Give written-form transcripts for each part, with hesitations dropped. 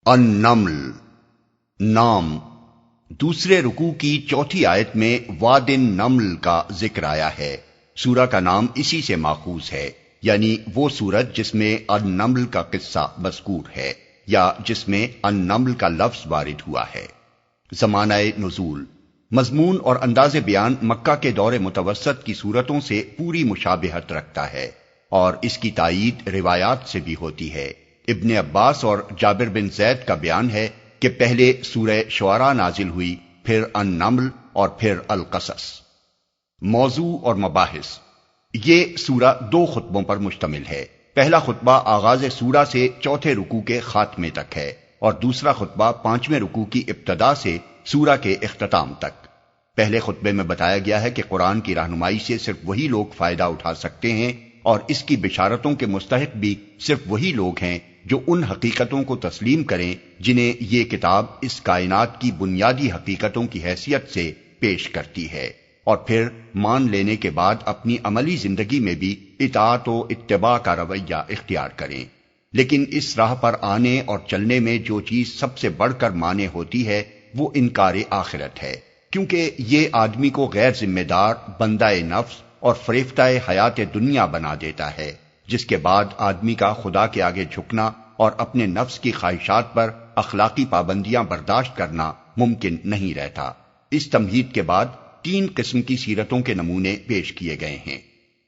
النمل نام دوسرے رکوع کی چوتھی آیت میں وادن نمل کا ذکر آیا ہے۔ سورہ کا نام اسی سے ماخوذ ہے، یعنی وہ سورت جس میں النمل کا قصہ مذکور ہے یا جس میں النمل کا لفظ وارد ہوا ہے۔ زمانہ نزول، مضمون اور انداز بیان مکہ کے دور متوسط کی صورتوں سے پوری مشابہت رکھتا ہے اور اس کی تائید روایات سے بھی ہوتی ہے۔ ابن عباس اور جابر بن زید کا بیان ہے کہ پہلے سورہ شعراء نازل ہوئی، پھر النمل اور پھر القصص۔ موضوع اور مباحث، یہ سورہ 2 خطبوں پر مشتمل ہے۔ پہلا خطبہ آغاز سورہ سے چوتھے رکوع کے خاتمے تک ہے اور دوسرا خطبہ 5ویں رکوع کی ابتدا سے سورہ کے اختتام تک۔ پہلے خطبے میں بتایا گیا ہے کہ قرآن کی رہنمائی سے صرف وہی لوگ فائدہ اٹھا سکتے ہیں اور اس کی بشارتوں کے مستحق بھی صرف وہی لوگ ہیں جو ان حقیقتوں کو تسلیم کریں جنہیں یہ کتاب اس کائنات کی بنیادی حقیقتوں کی حیثیت سے پیش کرتی ہے، اور پھر مان لینے کے بعد اپنی عملی زندگی میں بھی اطاعت و اتباع کا رویہ اختیار کریں۔ لیکن اس راہ پر آنے اور چلنے میں جو چیز سب سے بڑھ کر مانے ہوتی ہے وہ انکار آخرت ہے، کیونکہ یہ آدمی کو غیر ذمہ دار، بندہ نفس اور فریفتہ حیات دنیا بنا دیتا ہے، جس کے بعد آدمی کا خدا کے آگے جھکنا اور اپنے نفس کی خواہشات پر اخلاقی پابندیاں برداشت کرنا ممکن نہیں رہتا۔ اس تمہید کے بعد 3 قسم کی سیرتوں کے نمونے پیش کیے گئے ہیں۔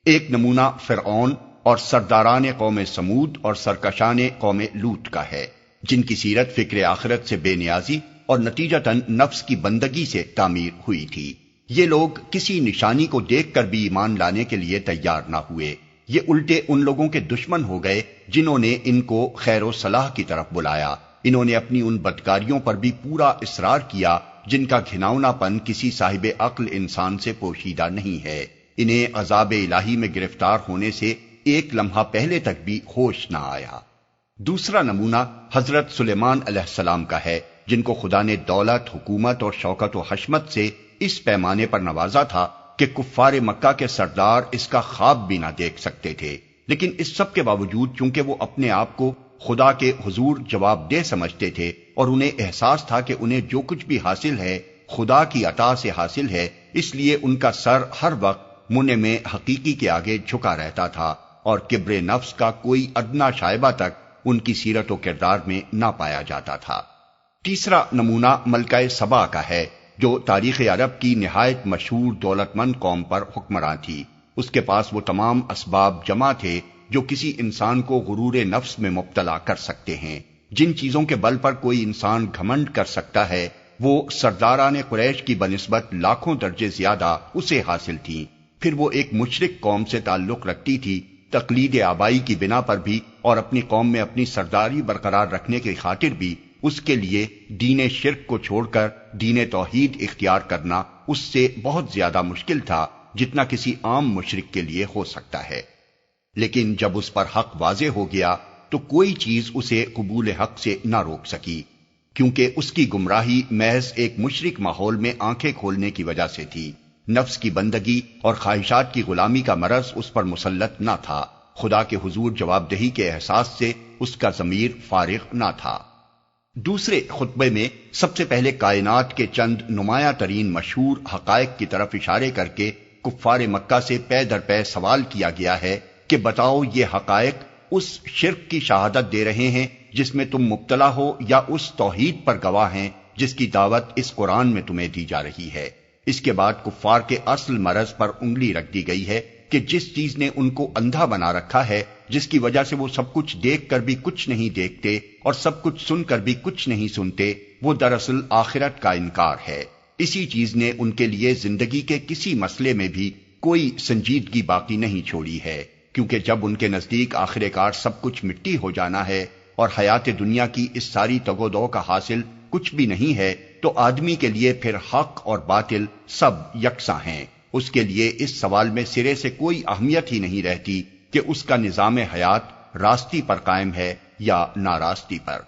ایک نمونہ فرعون اور سرداران قوم سمود اور سرکشان قوم لوط کا ہے، جن کی سیرت فکر آخرت سے بے نیازی اور نتیجتاً نفس کی بندگی سے تعمیر ہوئی تھی۔ یہ لوگ کسی نشانی کو دیکھ کر بھی ایمان لانے کے لیے تیار نہ ہوئے۔ یہ الٹے ان لوگوں کے دشمن ہو گئے جنہوں نے ان کو خیر و صلاح کی طرف بلایا۔ انہوں نے اپنی ان بدکاریوں پر بھی پورا اصرار کیا جن کا گھناؤنا پن کسی صاحب عقل انسان سے پوشیدہ نہیں ہے۔ انہیں عذاب الہی میں گرفتار ہونے سے ایک لمحہ پہلے تک بھی ہوش نہ آیا۔ دوسرا نمونہ حضرت سلیمان علیہ السلام کا ہے، جن کو خدا نے دولت، حکومت اور شوکت و حشمت سے اس پیمانے پر نوازا تھا کہ کفار مکہ کے سردار اس کا خواب بھی نہ دیکھ سکتے تھے، لیکن اس سب کے باوجود چونکہ وہ اپنے آپ کو خدا کے حضور جواب دہ سمجھتے تھے اور انہیں احساس تھا کہ انہیں جو کچھ بھی حاصل ہے خدا کی عطا سے حاصل ہے، اس لیے ان کا سر ہر وقت منع حقیقی کے آگے جھکا رہتا تھا اور کبر نفس کا کوئی ادنا شائبہ تک ان کی سیرت و کردار میں نہ پایا جاتا تھا۔ تیسرا نمونہ ملکہ سبا کا ہے، جو تاریخ عرب کی نہایت مشہور دولت مند قوم پر حکمراں تھی۔ اس کے پاس وہ تمام اسباب جمع تھے جو کسی انسان کو غرور نفس میں مبتلا کر سکتے ہیں۔ جن چیزوں کے بل پر کوئی انسان گھمنڈ کر سکتا ہے وہ سرداران قریش کی بنسبت لاکھوں درجے زیادہ اسے حاصل تھیں۔ پھر وہ ایک مشرک قوم سے تعلق رکھتی تھی، تقلید آبائی کی بنا پر بھی اور اپنی قوم میں اپنی سرداری برقرار رکھنے کی خاطر بھی اس کے لیے دین شرک کو چھوڑ کر دین توحید اختیار کرنا اس سے بہت زیادہ مشکل تھا جتنا کسی عام مشرک کے لیے ہو سکتا ہے۔ لیکن جب اس پر حق واضح ہو گیا تو کوئی چیز اسے قبول حق سے نہ روک سکی، کیونکہ اس کی گمراہی محض ایک مشرک ماحول میں آنکھیں کھولنے کی وجہ سے تھی۔ نفس کی بندگی اور خواہشات کی غلامی کا مرض اس پر مسلط نہ تھا۔ خدا کے حضور جواب دہی کے احساس سے اس کا ضمیر فارغ نہ تھا۔ دوسرے خطبے میں سب سے پہلے کائنات کے چند نمایاں ترین مشہور حقائق کی طرف اشارے کر کے کفار مکہ سے پے در پے سوال کیا گیا ہے کہ بتاؤ یہ حقائق اس شرک کی شہادت دے رہے ہیں جس میں تم مبتلا ہو یا اس توحید پر گواہ ہیں جس کی دعوت اس قرآن میں تمہیں دی جا رہی ہے۔ اس کے بعد کفار کے اصل مرض پر انگلی رکھ دی گئی ہے کہ جس چیز نے ان کو اندھا بنا رکھا ہے، جس کی وجہ سے وہ سب کچھ دیکھ کر بھی کچھ نہیں دیکھتے اور سب کچھ سن کر بھی کچھ نہیں سنتے، وہ دراصل آخرت کا انکار ہے۔ اسی چیز نے ان کے لیے زندگی کے کسی مسئلے میں بھی کوئی سنجیدگی باقی نہیں چھوڑی ہے، کیونکہ جب ان کے نزدیک آخر کار سب کچھ مٹی ہو جانا ہے اور حیات دنیا کی اس ساری تگ و دو کا حاصل کچھ بھی نہیں ہے تو آدمی کے لیے پھر حق اور باطل سب یکساں ہیں۔ اس کے لیے اس سوال میں سرے سے کوئی اہمیت ہی نہیں رہتی کہ اس کا نظام حیات راستی پر قائم ہے یا ناراستی پر۔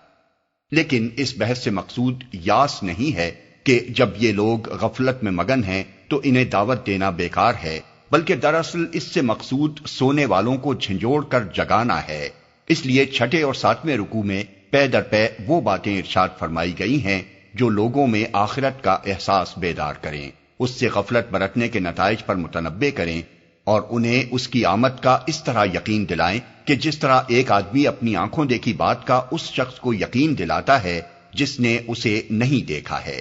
لیکن اس بحث سے مقصود یاس نہیں ہے کہ جب یہ لوگ غفلت میں مگن ہیں تو انہیں دعوت دینا بیکار ہے، بلکہ دراصل اس سے مقصود سونے والوں کو جھنجھوڑ کر جگانا ہے۔ اس لیے چھٹے اور 7ویں رکوع میں پے در پے وہ باتیں ارشاد فرمائی گئی ہیں جو لوگوں میں آخرت کا احساس بیدار کریں، اس سے غفلت برتنے کے نتائج پر متنبع کریں، اور انہیں اس کی آمد کا اس طرح یقین دلائیں کہ جس طرح ایک آدمی اپنی آنکھوں دیکھی بات کا اس شخص کو یقین دلاتا ہے جس نے اسے نہیں دیکھا ہے۔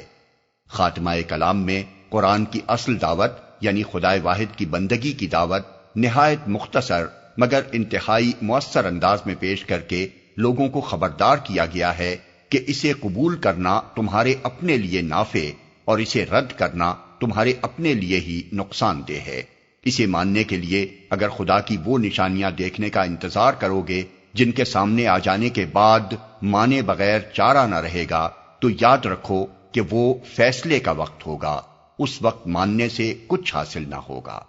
خاتمہ کلام میں قرآن کی اصل دعوت یعنی خدائے واحد کی بندگی کی دعوت نہایت مختصر مگر انتہائی مؤثر انداز میں پیش کر کے لوگوں کو خبردار کیا گیا ہے کہ اسے قبول کرنا تمہارے اپنے لیے نافع اور اسے رد کرنا تمہارے اپنے لیے ہی نقصان دہ ہے۔ اسے ماننے کے لیے اگر خدا کی وہ نشانیاں دیکھنے کا انتظار کرو گے جن کے سامنے آ جانے کے بعد مانے بغیر چارہ نہ رہے گا، تو یاد رکھو کہ وہ فیصلے کا وقت ہوگا، اس وقت ماننے سے کچھ حاصل نہ ہوگا۔